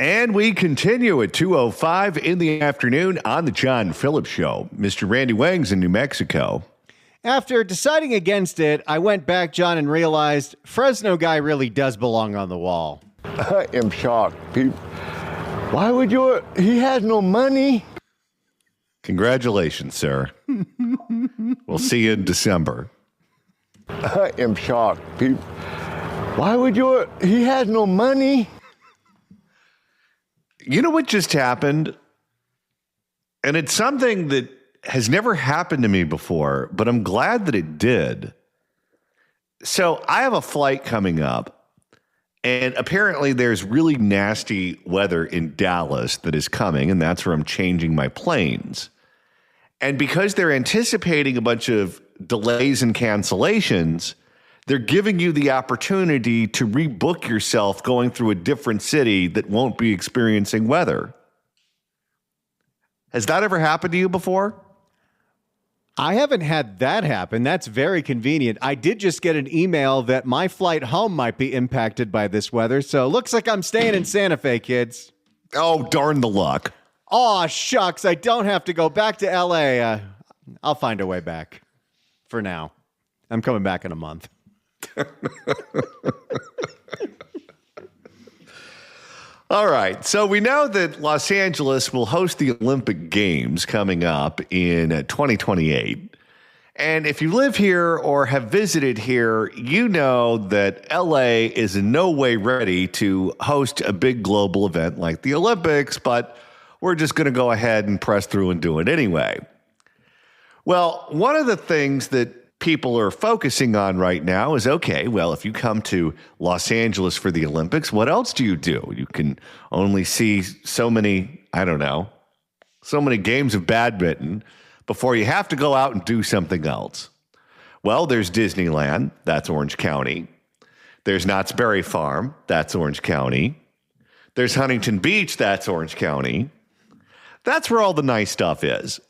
And we continue at 2:05 in the afternoon on the John Phillips Show. Mr. Randy Wang's in New Mexico. After deciding against it, I went back, John, and realized Fresno guy really does belong on the wall. I am shocked. Why would you? He has no money. Congratulations, sir. We'll see you in December. I am shocked. Why would you? He has no money. You know what just happened? And it's something that has never happened to me before, but I'm glad that it did. So I have a flight coming up, and apparently there's really nasty weather in Dallas that is coming, and that's where I'm changing my planes. And because they're anticipating a bunch of delays and cancellations, they're giving you the opportunity to rebook yourself going through a different city that won't be experiencing weather. Has that ever happened to you before? I haven't had that happen. That's very convenient. I did just get an email that my flight home might be impacted by this weather, so looks like I'm staying in Santa Fe, kids. Oh, darn the luck. Aw, shucks, I don't have to go back to L.A. I'll find a way back for now. I'm coming back in a month. All right. So we know that Los Angeles will host the Olympic Games coming up in 2028. And if you live here or have visited here, you know that LA is in no way ready to host a big global event like the Olympics, but we're just going to go ahead and press through and do it anyway. Well, one of the things that people are focusing on right now is, okay, well, if you come to Los Angeles for the Olympics, what else do? You can only see so many games of badminton before you have to go out and do something else. Well, there's Disneyland, that's Orange County. There's Knott's Berry Farm, that's Orange County. There's Huntington Beach, that's Orange County. That's where all the nice stuff is.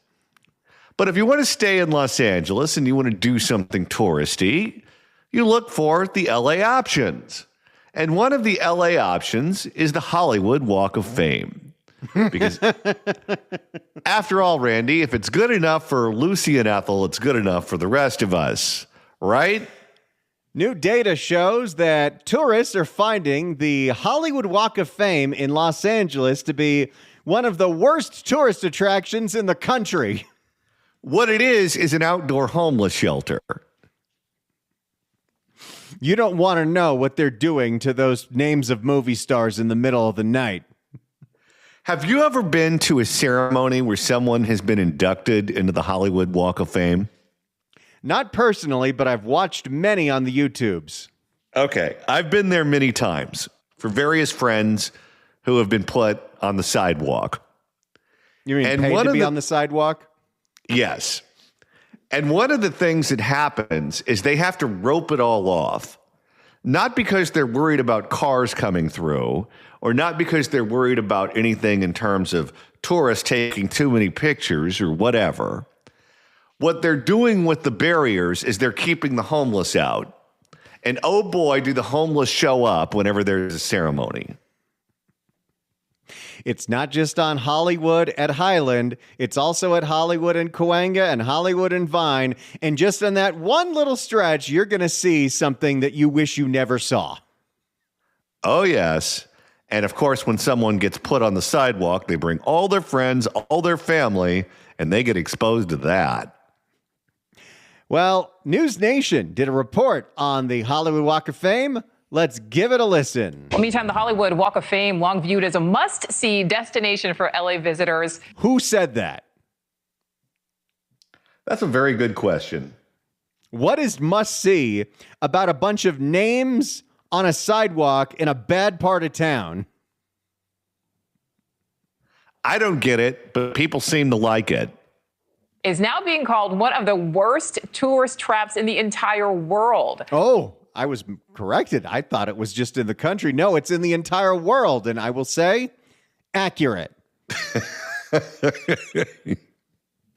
But if you want to stay in Los Angeles and you want to do something touristy, you look for the LA options. And one of the LA options is the Hollywod Walk of Fame. Because after all, Randy, if it's good enough for Lucy and Ethel, it's good enough for the rest of us, right? New data shows that tourists are finding the Hollywod Walk of Fame in Los Angeles to be one of the worst tourist attractions in the country. What it is an outdoor homeless shelter. You don't want to know what they're doing to those names of movie stars in the middle of the night. Have you ever been to a ceremony where someone has been inducted into the Hollywod Walk of Fame? Not personally, but I've watched many on the YouTubes. Okay, I've been there many times for various friends who have been put on the sidewalk. You mean paid to be on the sidewalk? Yes. And one of the things that happens is they have to rope it all off. Not because they're worried about cars coming through, or not because they're worried about anything in terms of tourists taking too many pictures or whatever. What they're doing with the barriers is they're keeping the homeless out. And oh boy, do the homeless show up whenever there's a ceremony. It's not just on Hollywood at Highland. It's also at Hollywood and Cahuenga and Hollywood and Vine. And just on that one little stretch, you're going to see something that you wish you never saw. Oh, yes. And of course, when someone gets put on the sidewalk, they bring all their friends, all their family, and they get exposed to that. Well, News Nation did a report on the Hollywod Walk of Fame. Let's give it a listen. Well, meantime, the Hollywood Walk of Fame, long viewed as a must-see destination for LA visitors. Who said that? That's a very good question. What is must-see about a bunch of names on a sidewalk in a bad part of town? I don't get it, but people seem to like it. Is now being called one of the worst tourist traps in the entire world. Oh, I was corrected. I thought it was just in the country. No, it's in the entire world. And I will say, accurate.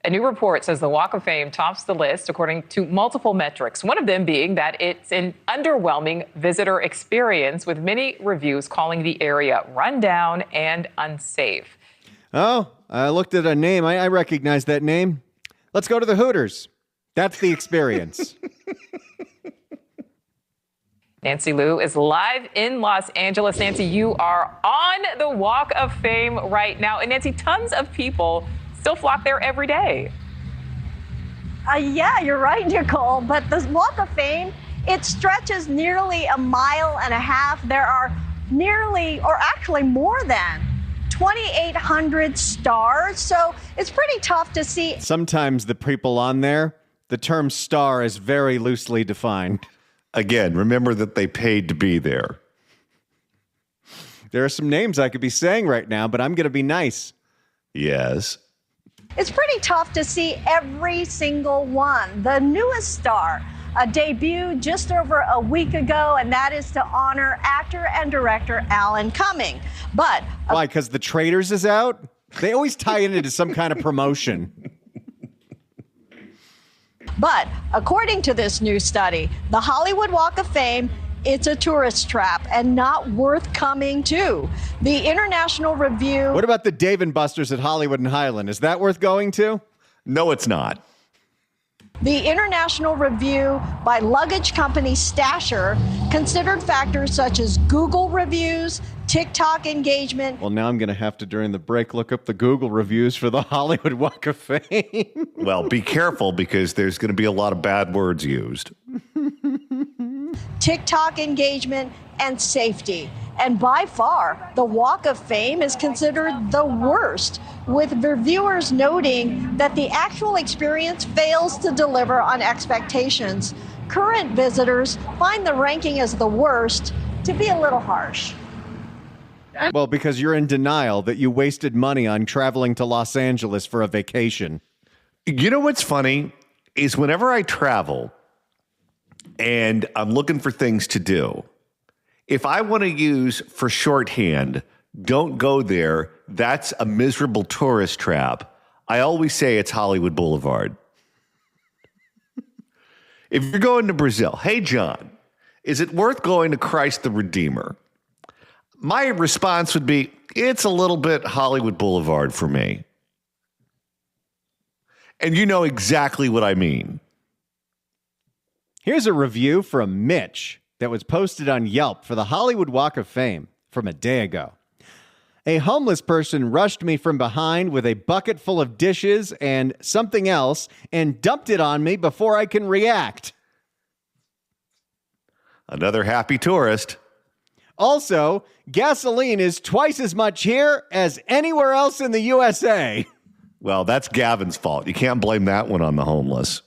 A new report says the Walk of Fame tops the list according to multiple metrics, one of them being that it's an underwhelming visitor experience, with many reviews calling the area rundown and unsafe. Oh, I looked at a name. I recognize that name. Let's go to the Hooters. That's the experience. Nancy Liu is live in Los Angeles. Nancy, you are on the Walk of Fame right now. And Nancy, tons of people still flock there every day. Yeah, you're right, Nicole. But the Walk of Fame, it stretches nearly 1.5 miles. There are nearly, or actually more than, 2,800 stars. So it's pretty tough to see. Sometimes the people on there, the term star is very loosely defined. Again, remember that they paid to be there. There are some names I could be saying right now, but I'm going to be nice. Yes. It's pretty tough to see every single one. The newest star debuted just over a week ago, and that is to honor actor and director Alan Cumming. But why? Because The Traitors is out? They always tie it into some kind of promotion. But according to this new study, the Hollywood Walk of Fame, it's a tourist trap and not worth coming to. The International Review. What about the Dave & Buster's at Hollywod and Highland? Is that worth going to? No, it's not. The International Review by luggage company Stasher considered factors such as Google reviews, TikTok engagement. Well, now I'm going to have to, during the break, look up the Google reviews for the Hollywood Walk of Fame. Well, be careful because there's going to be a lot of bad words used. TikTok engagement and safety. And by far, the Walk of Fame is considered the worst, with reviewers noting that the actual experience fails to deliver on expectations. Current visitors find the ranking as the worst to be a little harsh. Well, because you're in denial that you wasted money on traveling to Los Angeles for a vacation. You know what's funny is whenever I travel and I'm looking for things to do, if I want to use for shorthand, don't go there, that's a miserable tourist trap, I always say it's Hollywood Boulevard. If you're going to Brazil, hey, John, is it worth going to Christ the Redeemer? My response would be, it's a little bit Hollywood Boulevard for me. And you know exactly what I mean. Here's a review from Mitch that was posted on Yelp for the Hollywood Walk of Fame from a day ago. A homeless person rushed me from behind with a bucket full of dishes and something else and dumped it on me before I can react. Another happy tourist. Also, gasoline is twice as much here as anywhere else in the USA. Well, that's Gavin's fault. You can't blame that one on the homeless.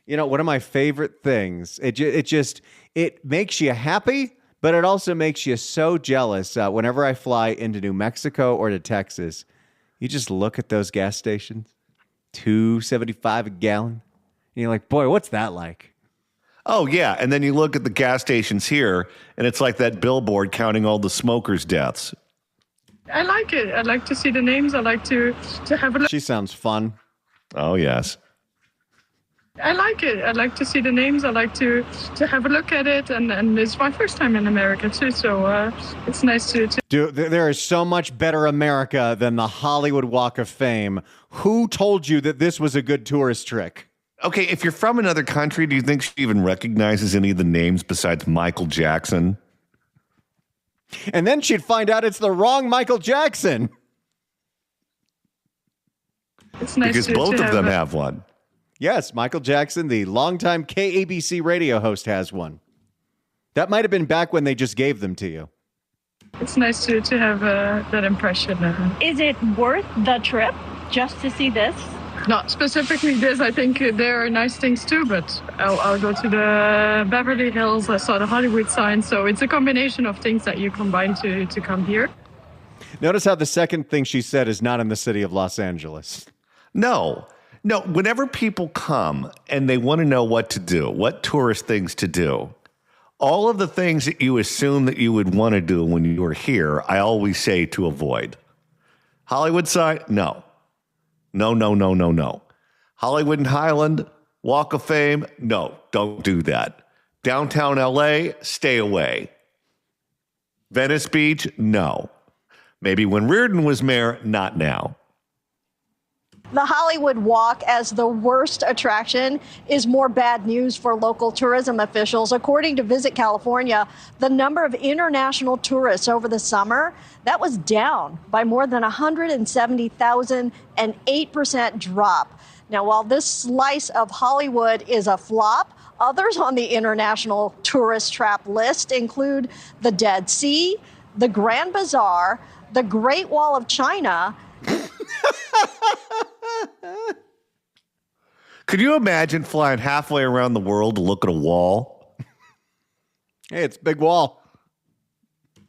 You know, one of my favorite things, it makes you happy, but it also makes you so jealous. Whenever I fly into New Mexico or to Texas, you just look at those gas stations, $2.75 a gallon. And you're like, boy, what's that like? Oh, yeah. And then you look at the gas stations here, and it's like that billboard counting all the smokers' deaths. I like it. I like to see the names. I like to have a look. She sounds fun. Oh, yes. I like it. I like to see the names. I like to have a look at it. And it's my first time in America, too. So it's nice to... Dude, there is so much better America than the Hollywood Walk of Fame. Who told you that this was a good tourist trick? Okay, if you're from another country, do you think she even recognizes any of the names besides Michael Jackson? And then she'd find out it's the wrong Michael Jackson. It's nice because both of them have one. Yes, Michael Jackson, the longtime KABC radio host, has one. That might have been back when they just gave them to you. It's nice to have that impression. Is it worth the trip just to see this? Not specifically this. I think there are nice things too, but I'll go to the Beverly Hills. I saw the Hollywood sign. So it's a combination of things that you combine to come here. Notice how the second thing she said is not in the city of Los Angeles. No. Whenever people come and they want to know what to do, what tourist things to do, all of the things that you assume that you would want to do when you were here, I always say to avoid. Hollywood sign? No. No. Hollywood and Highland, Walk of Fame, no, don't do that. Downtown LA, stay away. Venice Beach, no. Maybe when Reardon was mayor, not now. The Hollywood Walk as the worst attraction is more bad news for local tourism officials. According to Visit California, the number of international tourists over the summer, that was down by more than 170,000, an 8% drop. Now, while this slice of Hollywood is a flop, others on the international tourist trap list include the Dead Sea, the Grand Bazaar, the Great Wall of China. Could you imagine flying halfway around the world to look at a wall? Hey, it's a big wall.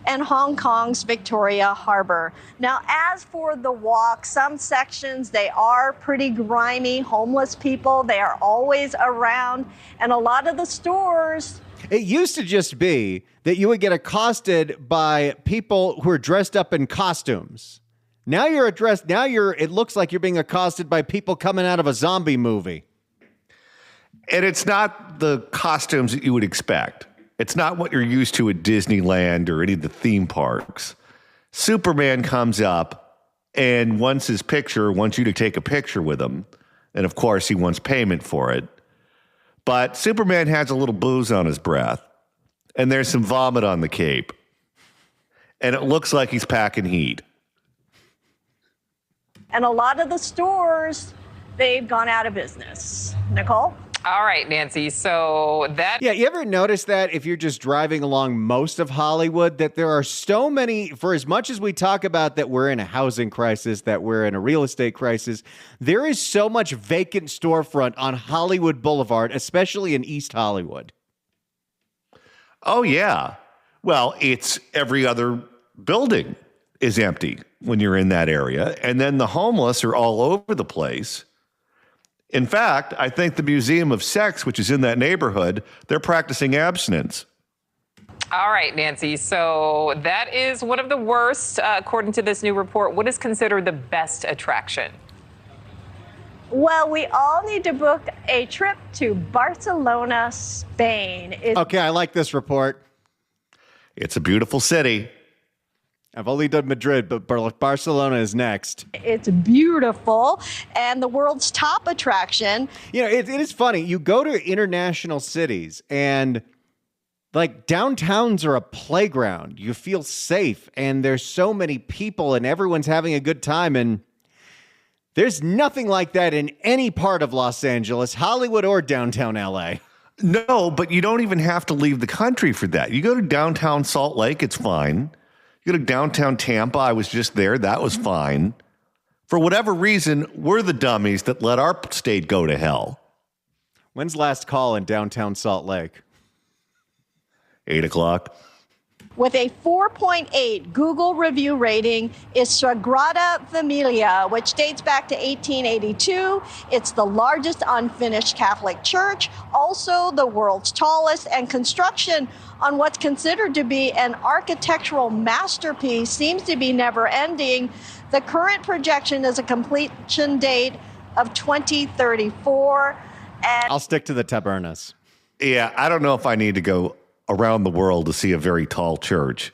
And Hong Kong's Victoria Harbor. Now, as for the walk, some sections, they are pretty grimy. Homeless people, they are always around. And a lot of the stores. It used to just be that you would get accosted by people who are dressed up in costumes. Now it looks like you're being accosted by people coming out of a zombie movie. And it's not the costumes that you would expect. It's not what you're used to at Disneyland or any of the theme parks. Superman comes up and wants you to take a picture with him. And of course, he wants payment for it. But Superman has a little booze on his breath, and there's some vomit on the cape. And it looks like he's packing heat. And a lot of the stores, they've gone out of business. Nicole? All right, Nancy. So that. Yeah, you ever notice that if you're just driving along most of Hollywood, that there are so many, for as much as we talk about that we're in a housing crisis, that we're in a real estate crisis, there is so much vacant storefront on Hollywood Boulevard, especially in East Hollywood. Oh, yeah. Well, it's every other building is empty when you're in that area. And then the homeless are all over the place. In fact, I think the Museum of Sex, which is in that neighborhood, they're practicing abstinence. All right, Nancy. So that is one of the worst, according to this new report. What is considered the best attraction? Well, we all need to book a trip to Barcelona, Spain. Okay, I like this report. It's a beautiful city. I've only done Madrid, but Barcelona is next. It's beautiful, and the world's top attraction. You know, it is funny. You go to international cities, and like downtowns are a playground. You feel safe, and there's so many people, and everyone's having a good time, and there's nothing like that in any part of Los Angeles, Hollywood, or downtown LA. No, but you don't even have to leave the country for that. You go to downtown Salt Lake, it's fine. You go to downtown Tampa, I was just there, that was fine. For whatever reason, we're the dummies that let our state go to hell. When's last call in downtown Salt Lake? 8 o'clock. With a 4.8 Google review rating is Sagrada Familia, which dates back to 1882. It's the largest unfinished Catholic church, also the world's tallest, and construction on what's considered to be an architectural masterpiece seems to be never ending. The current projection is a completion date of 2034. And I'll stick to the tabernas. Yeah, I don't know if I need to go around the world to see a very tall church.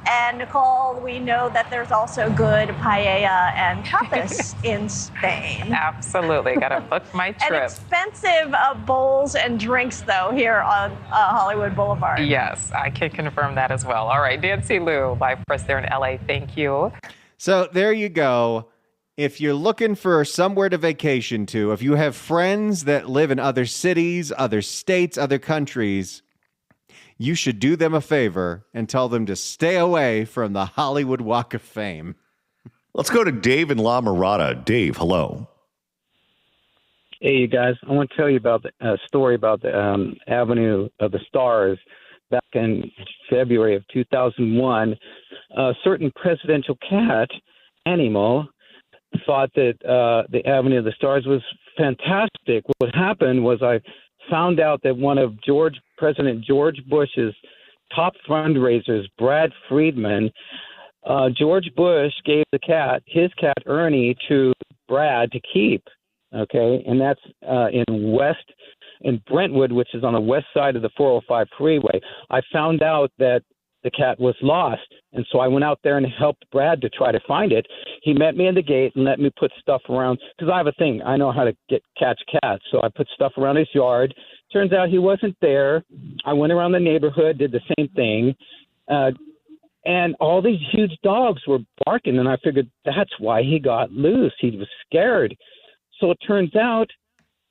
And Nicole, we know that there's also good paella and tapas in Spain. Absolutely. Got to book my trip. And expensive bowls and drinks, though, here on Hollywood Boulevard. Yes, I can confirm that as well. All right, Nancy Liu, live for us there in LA. Thank you. So there you go. If you're looking for somewhere to vacation to, if you have friends that live in other cities, other states, other countries, you should do them a favor and tell them to stay away from the Hollywood Walk of Fame. Let's go to Dave in La Mirada. Dave, hello. Hey, you guys. I want to tell you about a story about the Avenue of the Stars. Back in February of 2001, a certain presidential cat animal thought that the Avenue of the Stars was fantastic. What happened was I found out that one of President George Bush's top fundraisers, Brad Friedman, George Bush gave his cat Ernie, to Brad to keep. okay, and that's in Brentwood, which is on the west side of the 405 freeway. I found out that the cat was lost, and so I went out there and helped Brad to try to find it. He met me in the gate and let me put stuff around, because I have a thing. I know how to catch cats, so I put stuff around his yard. Turns out he wasn't there. I went around the neighborhood, did the same thing, and all these huge dogs were barking, and I figured that's why he got loose. He was scared. So it turns out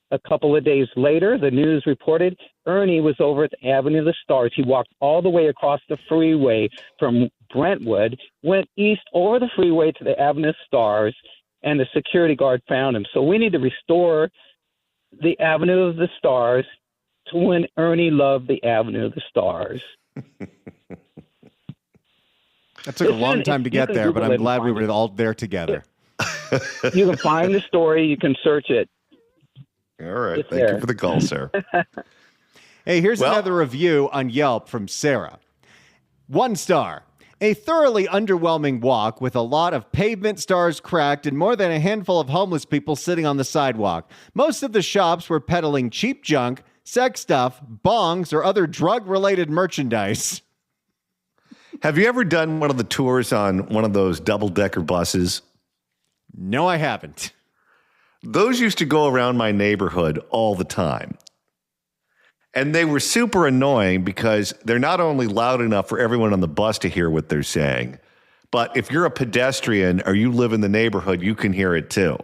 a couple of days later, the news reported Ernie was over at the Avenue of the Stars. He walked all the way across the freeway from Brentwood, went east over the freeway to the Avenue of the Stars, and the security guard found him. So we need to restore the Avenue of the Stars to when Ernie loved the Avenue of the Stars. That took a long time to get there, but I'm glad we were all there together. You can find the story. You can search it. All right. Thank you for the call, sir. Hey, here's another review on Yelp from Sarah. 1 star. A thoroughly underwhelming walk with a lot of pavement stars cracked and more than a handful of homeless people sitting on the sidewalk. Most of the shops were peddling cheap junk, sex stuff, bongs, or other drug-related merchandise. Have you ever done one of the tours on one of those double-decker buses? No, I haven't. Those used to go around my neighborhood all the time. And they were super annoying because they're not only loud enough for everyone on the bus to hear what they're saying, but if you're a pedestrian or you live in the neighborhood, you can hear it too.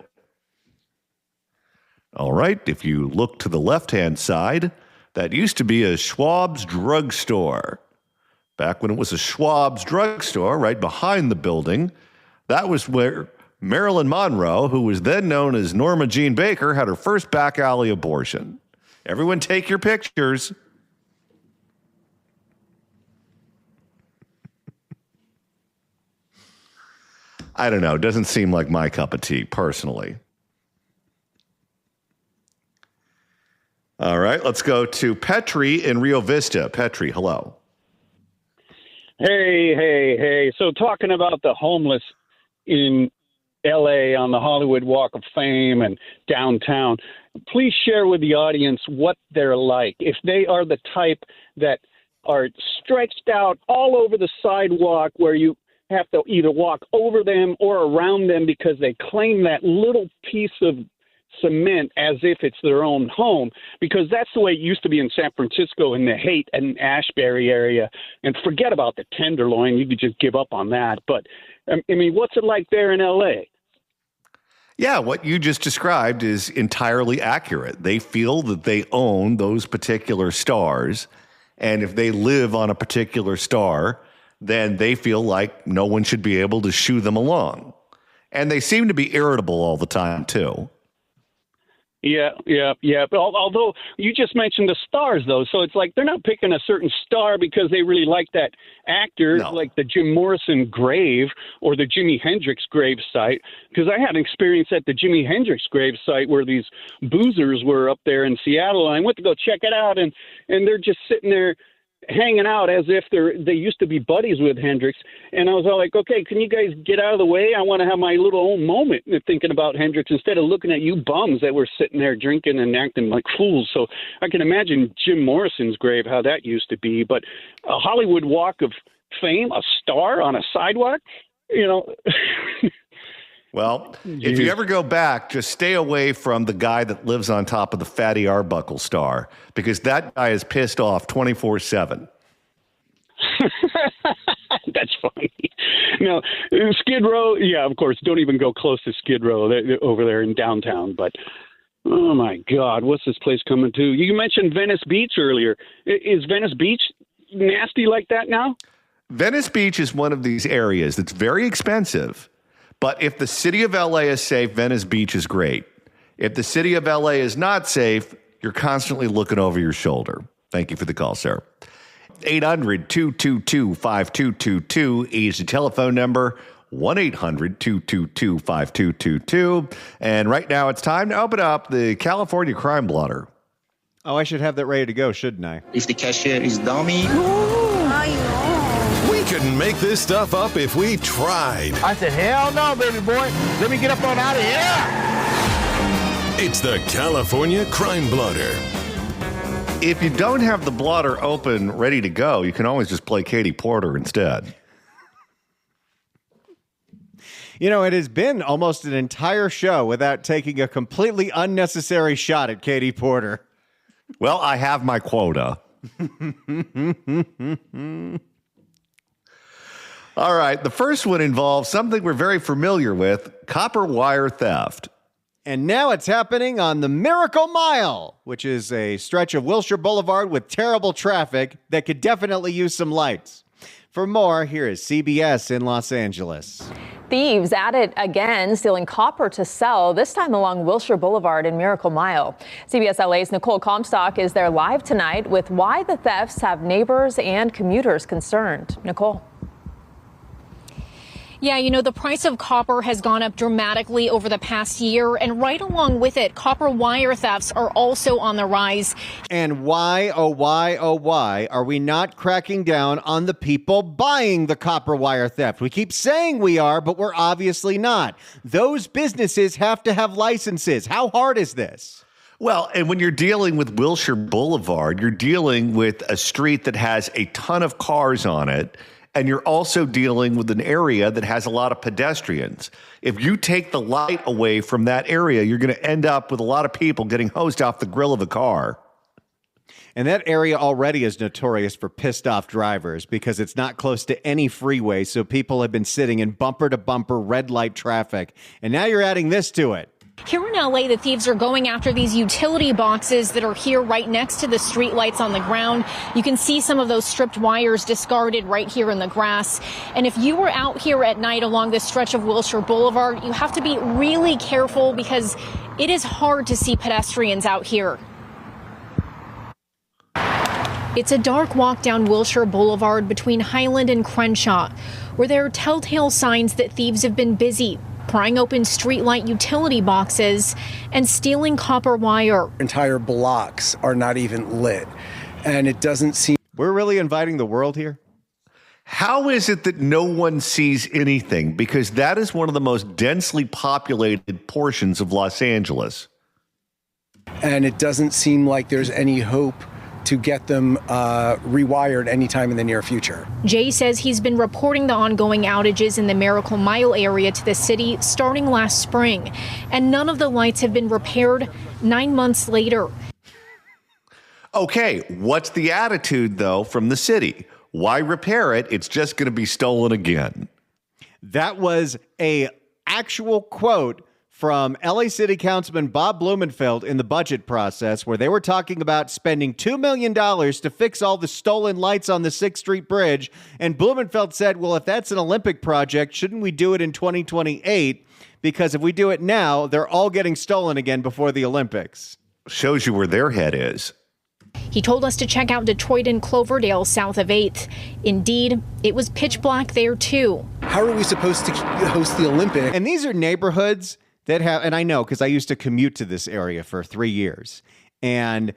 All right, if you look to the left-hand side, that used to be a Schwab's drugstore. Back when it was a Schwab's drugstore right behind the building, that was where Marilyn Monroe, who was then known as Norma Jean Baker, had her first back alley abortion. Everyone take your pictures. I don't know. It doesn't seem like my cup of tea, personally. All right, let's go to Petri in Rio Vista. Petri, hello. Hey. So talking about the homeless in L.A. on the Hollywood Walk of Fame and downtown, please share with the audience what they're like. If they are the type that are stretched out all over the sidewalk where you have to either walk over them or around them because they claim that little piece of cement as if it's their own home, because that's the way it used to be in San Francisco in the Haight and Ashbury area. And forget about the Tenderloin. You could just give up on that. But, I mean, what's it like there in L.A.? Yeah, what you just described is entirely accurate. They feel that they own those particular stars, and if they live on a particular star, then they feel like no one should be able to shoo them along. And they seem to be irritable all the time, too. Yeah. But although you just mentioned the stars, though, so it's like they're not picking a certain star because they really like that actor, like the Jim Morrison grave or the Jimi Hendrix grave site. Because I had an experience at the Jimi Hendrix grave site where these boozers were up there in Seattle, and I went to go check it out, and they're just sitting there hanging out as if they used to be buddies with Hendrix. And I was all like, okay, can you guys get out of the way? I want to have my little own moment thinking about Hendrix instead of looking at you bums that were sitting there drinking and acting like fools. So I can imagine Jim Morrison's grave, how that used to be. But a Hollywood Walk of Fame, a star on a sidewalk, you know. Well, if you ever go back, just stay away from the guy that lives on top of the Fatty Arbuckle star, because that guy is pissed off 24/7. That's funny. No, Skid Row, yeah, of course, don't even go close to Skid Row over there in downtown. But, oh, my God, what's this place coming to? You mentioned Venice Beach earlier. Is Venice Beach nasty like that now? Venice Beach is one of these areas that's very expensive. But if the city of L.A. is safe, Venice Beach is great. If the city of L.A. is not safe, you're constantly looking over your shoulder. Thank you for the call, sir. 800-222-5222 is the telephone number. 1-800-222-5222. And right now it's time to open up the California Crime Blotter. Oh, I should have that ready to go, shouldn't I? If the cashier is dummy. We couldn't make this stuff up if we tried. I said, hell no, baby boy. Let me get up on out of here. It's the California Crime Blotter. If you don't have the blotter open, ready to go, you can always just play Katie Porter instead. You know, it has been almost an entire show without taking a completely unnecessary shot at Katie Porter. Well, I have my quota. All right, the first one involves something we're very familiar with, copper wire theft. And now it's happening on the Miracle Mile, which is a stretch of Wilshire Boulevard with terrible traffic that could definitely use some lights. For more, here is CBS in Los Angeles. Thieves at it again, stealing copper to sell, this time along Wilshire Boulevard in Miracle Mile. CBS LA's Nicole Comstock is there live tonight with why the thefts have neighbors and commuters concerned. Nicole. Yeah, you know, the price of copper has gone up dramatically over the past year, and right along with it, copper wire thefts are also on the rise. And why, oh why are we not cracking down on the people buying the copper wire theft? We keep saying we are, but we're obviously not. Those businesses have to have licenses. How hard is this? Well, and when you're dealing with Wilshire Boulevard, you're dealing with a street that has a ton of cars on it. And you're also dealing with an area that has a lot of pedestrians. If you take the light away from that area, you're going to end up with a lot of people getting hosed off the grill of a car. And that area already is notorious for pissed off drivers because it's not close to any freeway. So people have been sitting in bumper to bumper red light traffic. And now you're adding this to it. Here in LA, the thieves are going after these utility boxes that are here right next to the street lights on the ground. You can see some of those stripped wires discarded right here in the grass. And if you were out here at night along this stretch of Wilshire Boulevard, you have to be really careful because it is hard to see pedestrians out here. It's a dark walk down Wilshire Boulevard between Highland and Crenshaw, where there are telltale signs that thieves have been busy, prying open streetlight utility boxes and stealing copper wire. Entire blocks are not even lit, and it doesn't seem... We're really inviting the world here? How is it that no one sees anything? Because that is one of the most densely populated portions of Los Angeles. And it doesn't seem like there's any hope to get them rewired anytime in the near future. Jay says he's been reporting the ongoing outages in the Miracle Mile area to the city starting last spring, and none of the lights have been repaired 9 months later. Okay, what's the attitude, though, from the city? Why repair it? It's just going to be stolen again. That was a actual quote from LA City Councilman Bob Blumenfeld in the budget process, where they were talking about spending $2 million to fix all the stolen lights on the 6th Street Bridge. And Blumenfeld said, well, if that's an Olympic project, shouldn't we do it in 2028? Because if we do it now, they're all getting stolen again before the Olympics. Shows you where their head is. He told us to check out Detroit and Cloverdale south of 8th. Indeed, it was pitch black there, too. How are we supposed to host the Olympics? And these are neighborhoods that have, and I know because I used to commute to this area for 3 years, and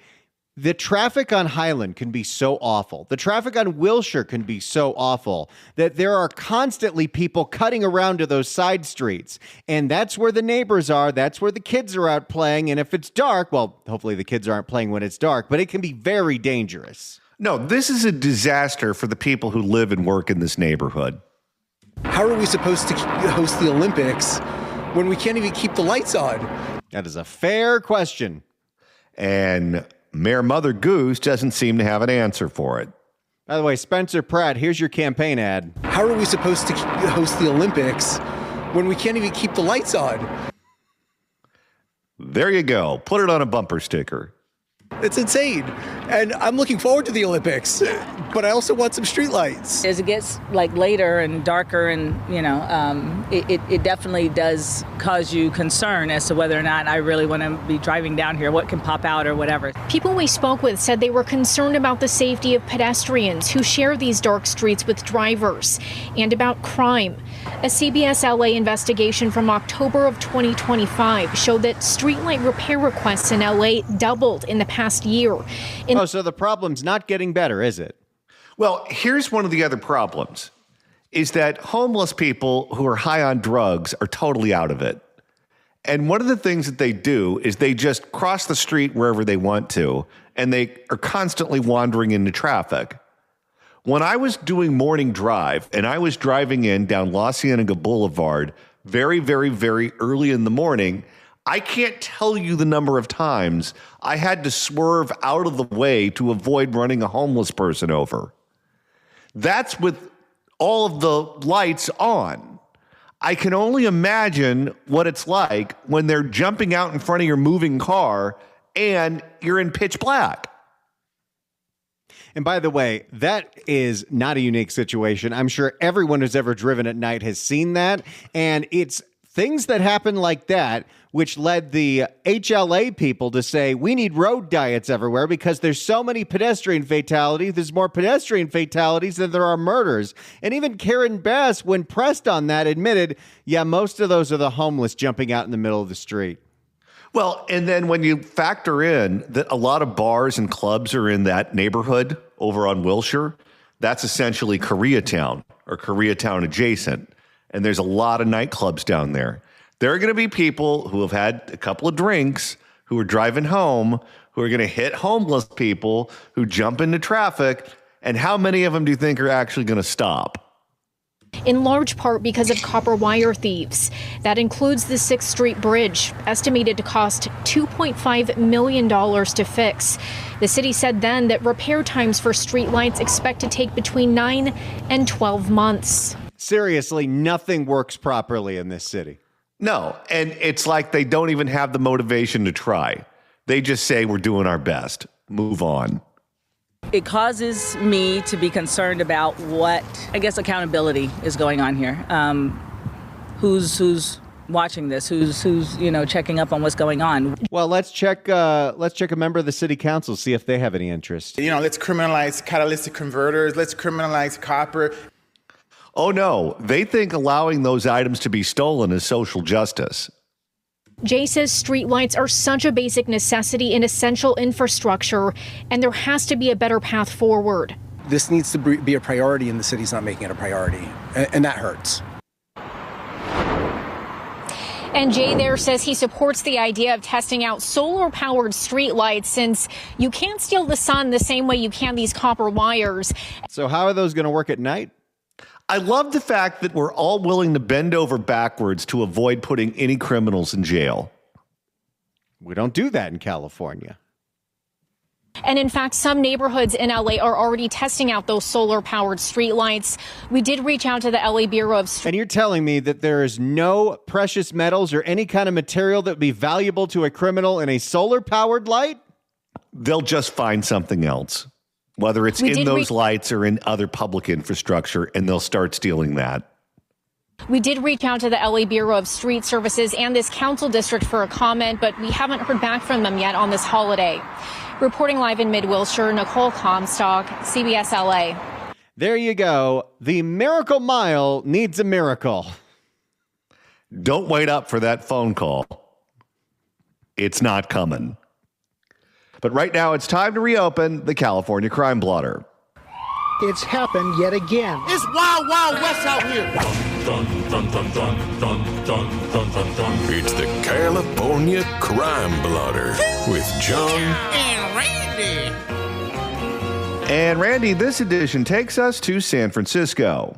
the traffic on Highland can be so awful. The traffic on Wilshire can be so awful that there are constantly people cutting around to those side streets. And that's where the neighbors are. That's where the kids are out playing. And if it's dark, well, hopefully the kids aren't playing when it's dark, but it can be very dangerous. No, this is a disaster for the people who live and work in this neighborhood. How are we supposed to host the Olympics when we can't even keep the lights on? That is a fair question. And Mayor Mother Goose doesn't seem to have an answer for it. By the way, Spencer Pratt, here's your campaign ad. How are we supposed to host the Olympics when we can't even keep the lights on? There you go. Put it on a bumper sticker. It's insane. And I'm looking forward to the Olympics, but I also want some streetlights. As it gets like later and darker and, it definitely does cause you concern as to whether or not I really want to be driving down here, what can pop out or whatever. People we spoke with said they were concerned about the safety of pedestrians who share these dark streets with drivers and about crime. A CBS LA investigation from October of 2025 showed that streetlight repair requests in LA doubled in the past year. So the problem's not getting better, is it? Well, here's one of the other problems, is that homeless people who are high on drugs are totally out of it. And one of the things that they do is they just cross the street wherever they want to, and they are constantly wandering into traffic. When I was doing morning drive and I was driving in down La Cienega Boulevard very, very, very early in the morning, I can't tell you the number of times I had to swerve out of the way to avoid running a homeless person over. That's with all of the lights on. I can only imagine what it's like when they're jumping out in front of your moving car and you're in pitch black. And by the way, that is not a unique situation. I'm sure everyone who's ever driven at night has seen that. And it's things that happen like that which led the HLA people to say, we need road diets everywhere because there's so many pedestrian fatalities. There's more pedestrian fatalities than there are murders. And even Karen Bass, when pressed on that, admitted, yeah, most of those are the homeless jumping out in the middle of the street. Well, and then when you factor in that a lot of bars and clubs are in that neighborhood over on Wilshire, that's essentially Koreatown or Koreatown adjacent. And there's a lot of nightclubs down there. There are going to be people who have had a couple of drinks, who are driving home, who are going to hit homeless people who jump into traffic. And how many of them do you think are actually going to stop? In large part because of copper wire thieves. That includes the 6th Street Bridge, estimated to cost $2.5 million to fix. The city said then that repair times for streetlights expect to take between 9 and 12 months. Seriously, nothing works properly in this city. No, and it's like they don't even have the motivation to try. They just say, we're doing our best. Move on. It causes me to be concerned about what, I guess, accountability is going on here. Who's watching this? Who's checking up on what's going on? Well, let's check a member of the city council, see if they have any interest. Let's criminalize catalytic converters. Let's criminalize copper. Oh, no. They think allowing those items to be stolen is social justice. Jay says streetlights are such a basic necessity in essential infrastructure, and there has to be a better path forward. This needs to be a priority, and the city's not making it a priority, and that hurts. And Jay there says he supports the idea of testing out solar-powered streetlights since you can't steal the sun the same way you can these copper wires. So how are those going to work at night? I love the fact that we're all willing to bend over backwards to avoid putting any criminals in jail. We don't do that in California. And in fact, some neighborhoods in LA are already testing out those solar-powered streetlights. We did reach out to the LA Bureau of... And you're telling me that there is no precious metals or any kind of material that would be valuable to a criminal in a solar-powered light? They'll just find something else, whether it's in those lights or in other public infrastructure, and they'll start stealing that. We did reach out to the LA Bureau of Street Services and this council district for a comment, but we haven't heard back from them yet on this holiday. Reporting live in Mid-Wilshire, Nicole Comstock, CBS LA. There you go. The Miracle Mile needs a miracle. Don't wait up for that phone call. It's not coming. But right now, it's time to reopen the California Crime Blotter. It's happened yet again. It's Wild Wild West out here. Dun, dun, dun, dun, dun, dun, dun, dun, dun. It's the California Crime Blotter with John and Randy. And Randy, this edition takes us to San Francisco,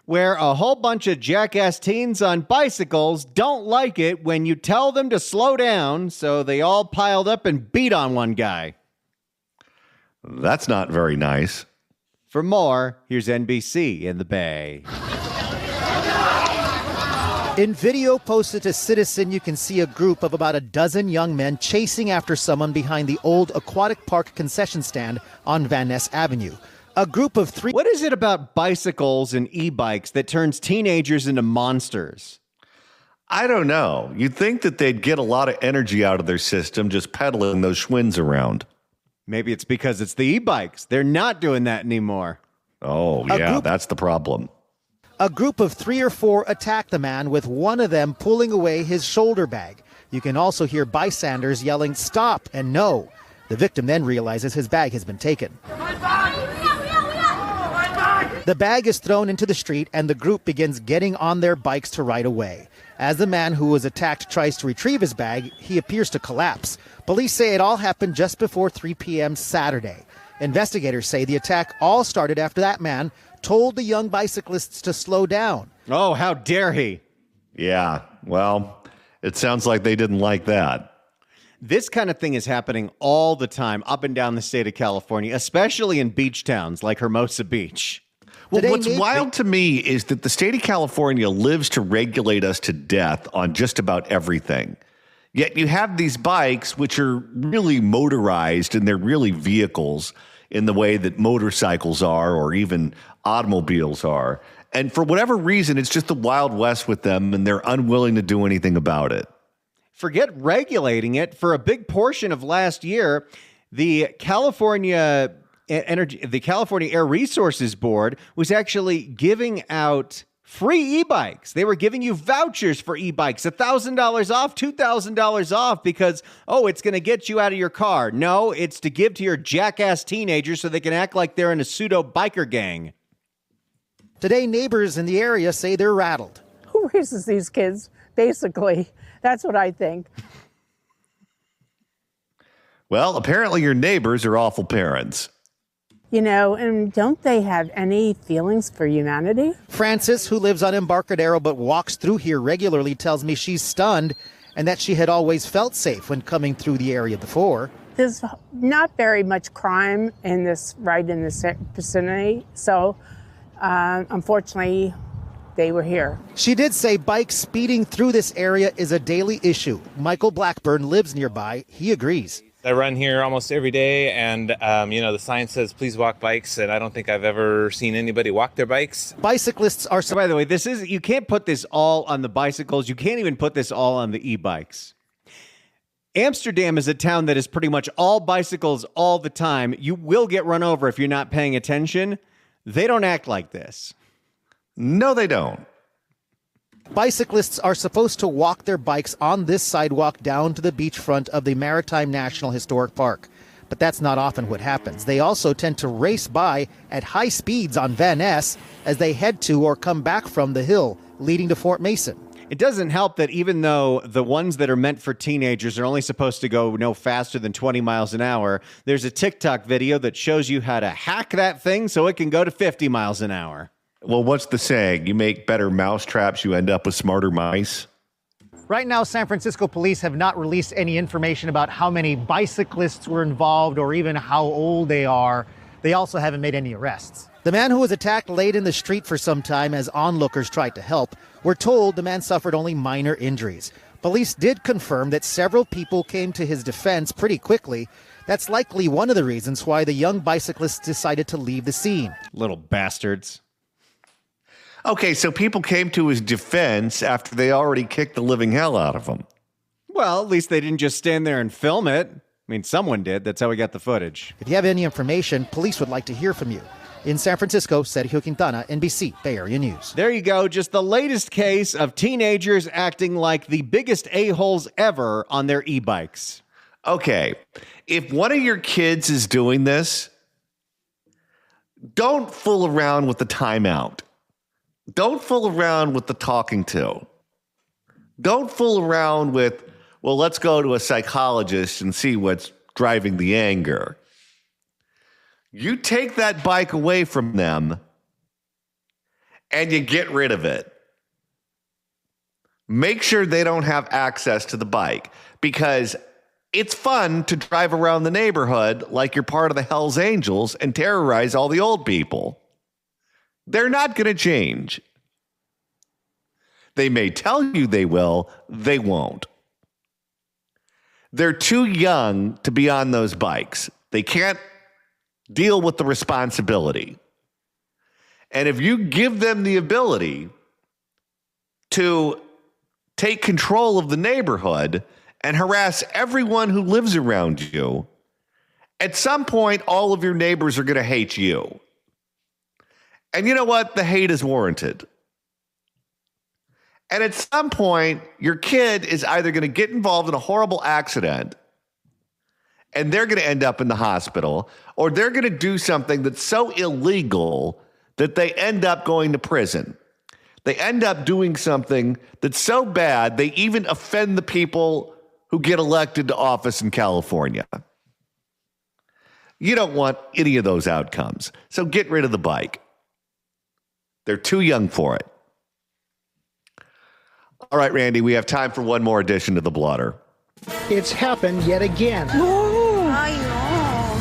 where a whole bunch of jackass teens on bicycles don't like it when you tell them to slow down, so they all piled up and beat on one guy. That's not very nice. For more, here's NBC in the Bay. In video posted to Citizen, you can see a group of about a dozen young men chasing after someone behind the old aquatic park concession stand on Van Ness Avenue. A group of three... What is it about bicycles and e-bikes that turns teenagers into monsters? I don't know. You'd think that they'd get a lot of energy out of their system just pedaling those Schwinns around. Maybe it's because it's the e-bikes. They're not doing that anymore. Oh, yeah, that's the problem. A group of 3 or 4 attacked the man, with one of them pulling away his shoulder bag. You can also hear bystanders yelling, "Stop!" and "No." The victim then realizes his bag has been taken. The bag is thrown into the street and the group begins getting on their bikes to ride away. As the man who was attacked tries to retrieve his bag, he appears to collapse. Police say it all happened just before 3 p.m. Saturday. Investigators say the attack all started after that man told the young bicyclists to slow down. Oh, how dare he? Yeah, well, it sounds like they didn't like that. This kind of thing is happening all the time up and down the state of California, especially in beach towns like Hermosa Beach. Well, what's wild to me is that the state of California lives to regulate us to death on just about everything. Yet you have these bikes, which are really motorized, and they're really vehicles in the way that motorcycles are or even automobiles are. And for whatever reason, it's just the Wild West with them, and they're unwilling to do anything about it. Forget regulating it. For a big portion of last year, the California Air Resources Board was actually giving out free e-bikes. They were giving you vouchers for e-bikes, $1,000 off, $2,000 off because, it's going to get you out of your car. No, it's to give to your jackass teenagers so they can act like they're in a pseudo biker gang. Today, neighbors in the area say they're rattled. Who raises these kids, basically? That's what I think. Well, apparently your neighbors are awful parents. And don't they have any feelings for humanity? Frances, who lives on Embarcadero but walks through here regularly, tells me she's stunned and that she had always felt safe when coming through the area before. There's not very much crime in this vicinity, so unfortunately, they were here. She did say bikes speeding through this area is a daily issue. Michael Blackburn lives nearby. He agrees. I run here almost every day, and, the sign says, please walk bikes, and I don't think I've ever seen anybody walk their bikes. Bicyclists are... So, by the way, you can't put this all on the bicycles. You can't even put this all on the e-bikes. Amsterdam is a town that is pretty much all bicycles all the time. You will get run over if you're not paying attention. They don't act like this. No, they don't. Bicyclists are supposed to walk their bikes on this sidewalk down to the beachfront of the Maritime National Historic Park. But that's not often what happens. They also tend to race by at high speeds on Van Ness as they head to or come back from the hill leading to Fort Mason. It doesn't help that even though the ones that are meant for teenagers are only supposed to go no faster than 20 miles an hour, there's a TikTok video that shows you how to hack that thing so it can go to 50 miles an hour. Well, what's the saying? You make better mouse traps, you end up with smarter mice. Right now, San Francisco police have not released any information about how many bicyclists were involved or even how old they are. They also haven't made any arrests. The man who was attacked laid in the street for some time as onlookers tried to help. We're told the man suffered only minor injuries. Police did confirm that several people came to his defense pretty quickly. That's likely one of the reasons why the young bicyclist decided to leave the scene. Little bastards. Okay, so people came to his defense after they already kicked the living hell out of him. Well, at least they didn't just stand there and film it. I mean, someone did. That's how we got the footage. If you have any information, police would like to hear from you. In San Francisco, Sergio Quintana, NBC Bay Area News. There you go. Just the latest case of teenagers acting like the biggest a-holes ever on their e-bikes. Okay, if one of your kids is doing this, don't fool around with the timeout. Don't fool around with the talking to. Don't fool around with, well, let's go to a psychologist and see what's driving the anger. You take that bike away from them and you get rid of it. Make sure they don't have access to the bike because it's fun to drive around the neighborhood like you're part of the Hells Angels and terrorize all the old people. They're not going to change. They may tell you they will, they won't. They're too young to be on those bikes. They can't deal with the responsibility. And if you give them the ability to take control of the neighborhood and harass everyone who lives around you, at some point, all of your neighbors are going to hate you. And you know what? The hate is warranted. And at some point, your kid is either going to get involved in a horrible accident and they're going to end up in the hospital, or they're going to do something that's so illegal that they end up going to prison. They end up doing something that's so bad, they even offend the people who get elected to office in California. You don't want any of those outcomes. So get rid of the bike. They're too young for it. All right, Randy, we have time for one more addition to the blotter. It's happened yet again.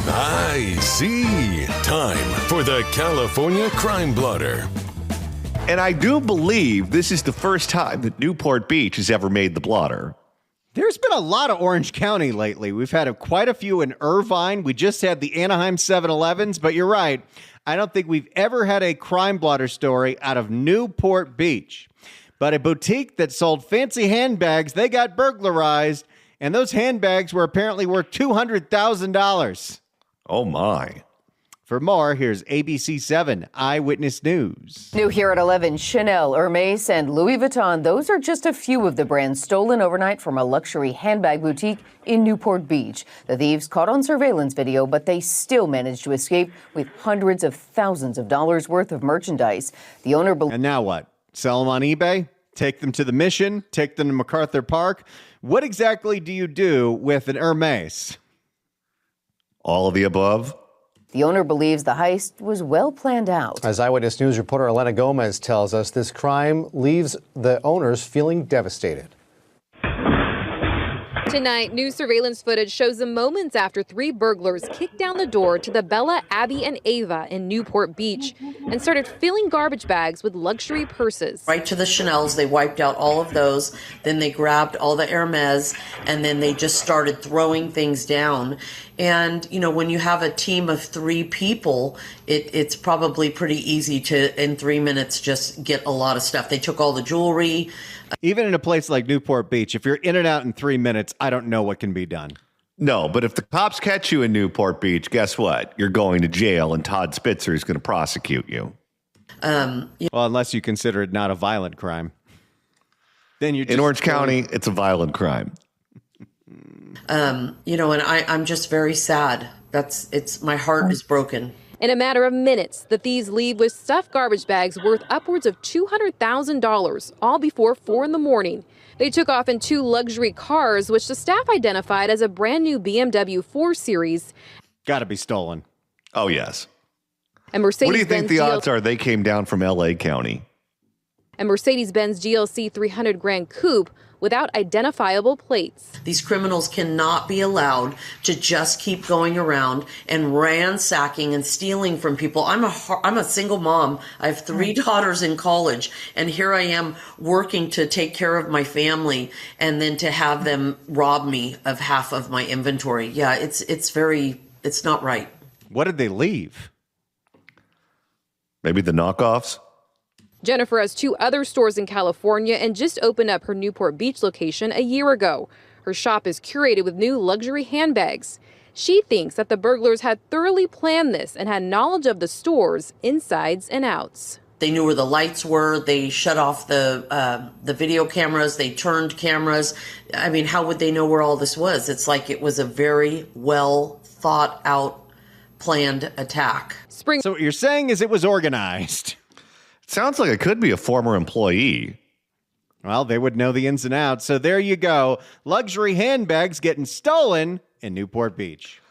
I see. Time for the California Crime Blotter. And I do believe this is the first time that Newport Beach has ever made the blotter. There's been a lot of Orange County lately. We've had quite a few in Irvine. We just had the Anaheim 7-Elevens, but you're right. I don't think we've ever had a crime blotter story out of Newport Beach. But a boutique that sold fancy handbags, they got burglarized, and those handbags were apparently worth $200,000. Oh, my. For more, here's ABC 7 Eyewitness News. New here at 11, Chanel, Hermes, and Louis Vuitton. Those are just a few of the brands stolen overnight from a luxury handbag boutique in Newport Beach. The thieves caught on surveillance video, but they still managed to escape with hundreds of thousands of dollars worth of merchandise. The owner... And now what? Sell them on eBay? Take them to the Mission? Take them to MacArthur Park? What exactly do you do with an Hermes? All of the above? The owner believes the heist was well planned out. As Eyewitness News reporter Elena Gomez tells us, this crime leaves the owners feeling devastated. Tonight, new surveillance footage shows the moments after 3 burglars kicked down the door to the Bella, Abby, and Ava in Newport Beach and started filling garbage bags with luxury purses. Right to the Chanels, they wiped out all of those. Then they grabbed all the Hermes, and then they just started throwing things down. And, you know, when you have a team of 3 people, it's probably pretty easy to, in 3 minutes, just get a lot of stuff. They took all the jewelry. Even in a place like Newport Beach, if you're in and out in 3 minutes, I don't know what can be done. No, but if the cops catch you in Newport Beach, guess what? You're going to jail, and Todd Spitzer is going to prosecute you. Well, unless you consider it not a violent crime. Then you're just in Orange County, it's a violent crime. You know, and I'm just very sad. My heart is broken. In a matter of minutes, the thieves leave with stuffed garbage bags worth upwards of $200,000, all before 4 in the morning. They took off in 2 luxury cars, which the staff identified as a brand new BMW 4 Series. Gotta be stolen. Oh, yes. And Mercedes-Benz what do you think the odds are they came down from L.A. County? A Mercedes-Benz GLC 300 Grand Coupe without identifiable plates. These criminals cannot be allowed to just keep going around and ransacking and stealing from people. I'm a single mom. I have 3 daughters in college, and here I am working to take care of my family, and then to have them rob me of half of my inventory. Yeah, it's not right. What did they leave? Maybe the knockoffs? Jennifer has 2 other stores in California and just opened up her Newport Beach location a year ago. Her shop is curated with new luxury handbags. She thinks that the burglars had thoroughly planned this and had knowledge of the store's insides and outs. They knew where the lights were. They shut off the video cameras. They turned cameras. I mean, how would they know where all this was? It's like it was a very well thought out, planned attack. So what you're saying is it was organized. Sounds like it could be a former employee. Well, they would know the ins and outs. So there you go. Luxury handbags getting stolen in Newport Beach.